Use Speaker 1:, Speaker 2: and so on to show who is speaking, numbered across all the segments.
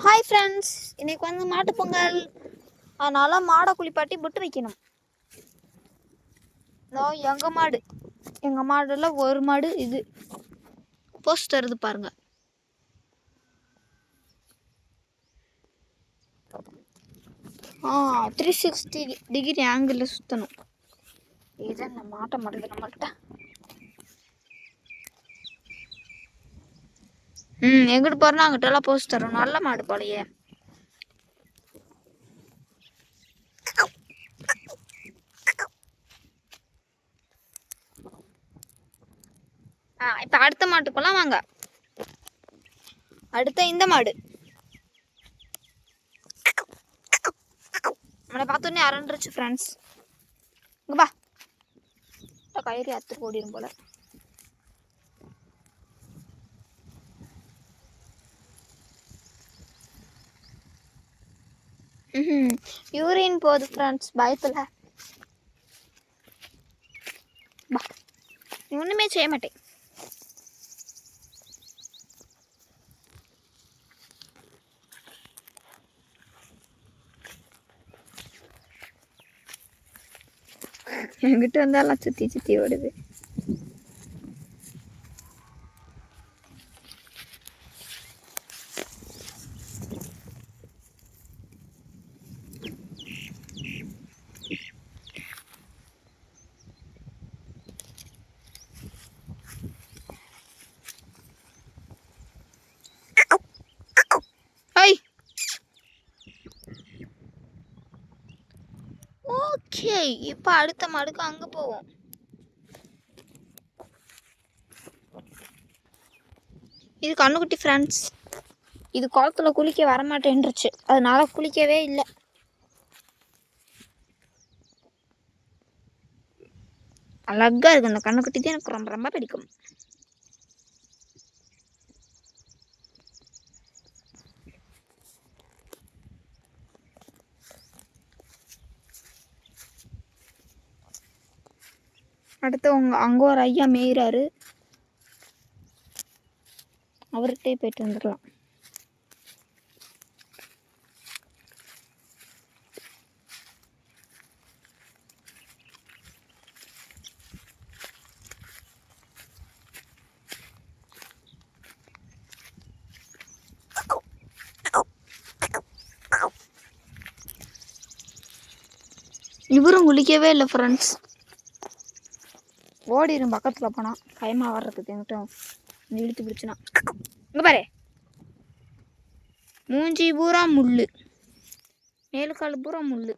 Speaker 1: Hi friends, இன்னைக்கு வந்து மாட்டுப் பொங்கல். அதனால மாடை குளிப்பாட்டி பொட்டு வைக்கணும். எங்கள் மாடுல ஒரு மாடு இது போஸ்ட் தருது பாருங்க. ஆ 360 ஆங்கிளில் சுற்றணும். இதுதான் நான் மாட்ட மாட்டேது நம்மள்கிட்ட. எங்கிட்டு போகிறோன்னா அங்கிட்டலாம் போஸ்ட் தரும். நல்ல மாடு போலையே. இப்போ அடுத்த மாட்டுக்கு போகலாம் வாங்க. அடுத்த இந்த மாடு நம்மளை பார்த்தோன்னே அரண்டுருச்சு ஃப்ரெண்ட்ஸ். இங்கே பா, கயிறு அத்து ஓடிடும் போல. யூரின் போகுது ஃப்ரெண்ட்ஸ், பயத்தில். ஒன்றுமே செய்ய மாட்டேன். என்கிட்ட வந்தாலாம் சுற்றி சுற்றி ஓடுது. ஓகே, இப்போ அடுத்த மாடுக்கு அங்கே போவோம். இது கண்ணுக்குட்டி ஃப்ரெண்ட்ஸ். இது குளத்துல குளிக்க வரமாட்டேன்ருச்சு, அதனால குளிக்கவே இல்லை. அழகா இருக்கு அந்த கண்ணுக்குட்டி தான் எனக்கு ரொம்ப ரொம்ப பிடிக்கும். அடுத்து அங்கே ஒரு ஐயா மேயிறாரு, அவர்கிட்டே போயிட்டு வந்துடலாம். இவரும் குளிக்கவே இல்லை ஃப்ரெண்ட்ஸ். ஓடிடும் பக்கத்தில் போனால், பயமாக வர்றதுக்கு என்கிட்ட இழுத்து பிடிச்சினா. இங்கே பாரு, மூஞ்சி பூரா முள், மேலுக்கால் பூரா முள்.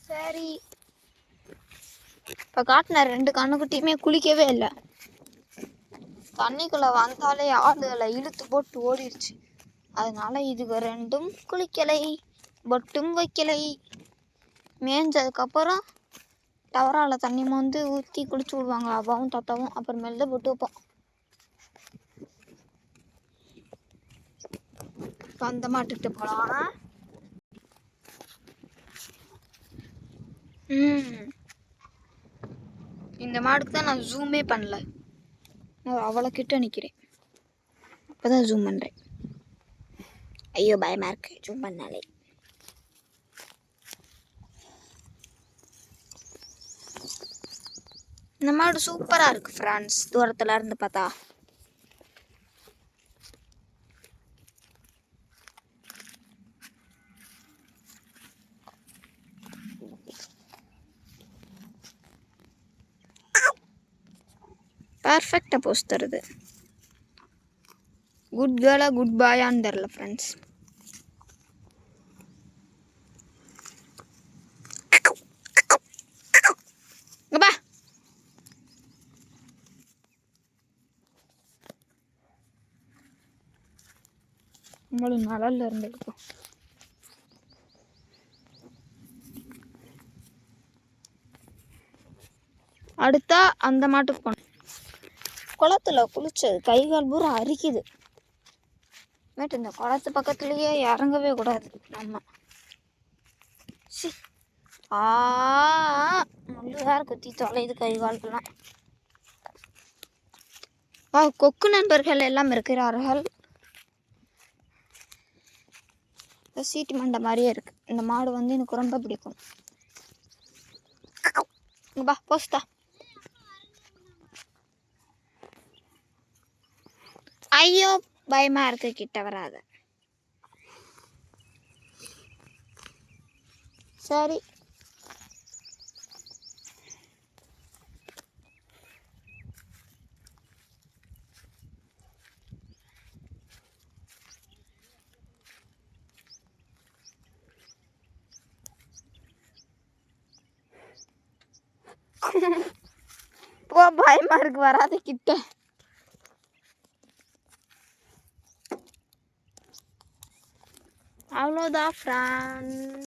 Speaker 1: சரி, இப்போ காட்டின 2 கண்ணுக்குட்டியுமே குளிக்கவே இல்லை. தண்ணிக்குள்ளே வந்தாலே ஆளுகளை இழுத்து போட்டு ஓடிடுச்சு. அதனால இதுக்கு 2ம் குளிக்கலை, பொட்டும் வைக்கலை. மேய்ஞ்சதுக்கப்புறம் டவரால் தண்ணி மோந்து ஊற்றி குளிச்சு விடுவாங்க அப்பாவும் தாத்தாவும். அப்புறமேல தான் பொட்டு வைப்போம். இப்போ அந்த மாட்டுக்கிட்ட போகலாம். இந்த மாடுக்கு தான் நான் ஜூமே பண்ணல. நான் அவ்வளோ கிட்ட நிற்கிறேன், அப்போதான் ஜூம் பண்ணுறேன். ஐயோ பயமாக இருக்கு ஜூம் பண்ணாலே. இந்த மாடு சூப்பராக இருக்குது ஃப்ரெண்ட்ஸ், தூரத்தில் இருந்து பார்த்தா. பர்ஃபெக்டாக போஸ்ட் தருது. குட் கேர்ளா குட் பாயான்னு தெரில ஃப்ரெண்ட்ஸ். நம்மளும் நலல்ல இருந்து இருக்கும். அடுத்தா அந்த மாட்டுக்கு போனோம். குளத்துல குளிச்சது கை கால் பூரா அரிக்குது. மேட்டு இந்த குளத்து பக்கத்துலேயே இறங்கவே கூடாது நம்ம. சி முள்ளு வேற குத்தி தொலையுது கை கால்கெல்லாம். கொக்கு நண்பர்கள் எல்லாம் இருக்கிறார்கள். சீட்டு மண்டை மாதிரியே இருக்கு. இந்த மாடு வந்து எனக்கு ரொம்ப பிடிக்கும். பா போஸ்தா. ஐயோ பயமா இருக்கு, கிட்ட வராத. சரி போ, பயமா இருக்கு, வராத கிட்ட. அவ்வளோதான் ஃப்ரெண்ட்.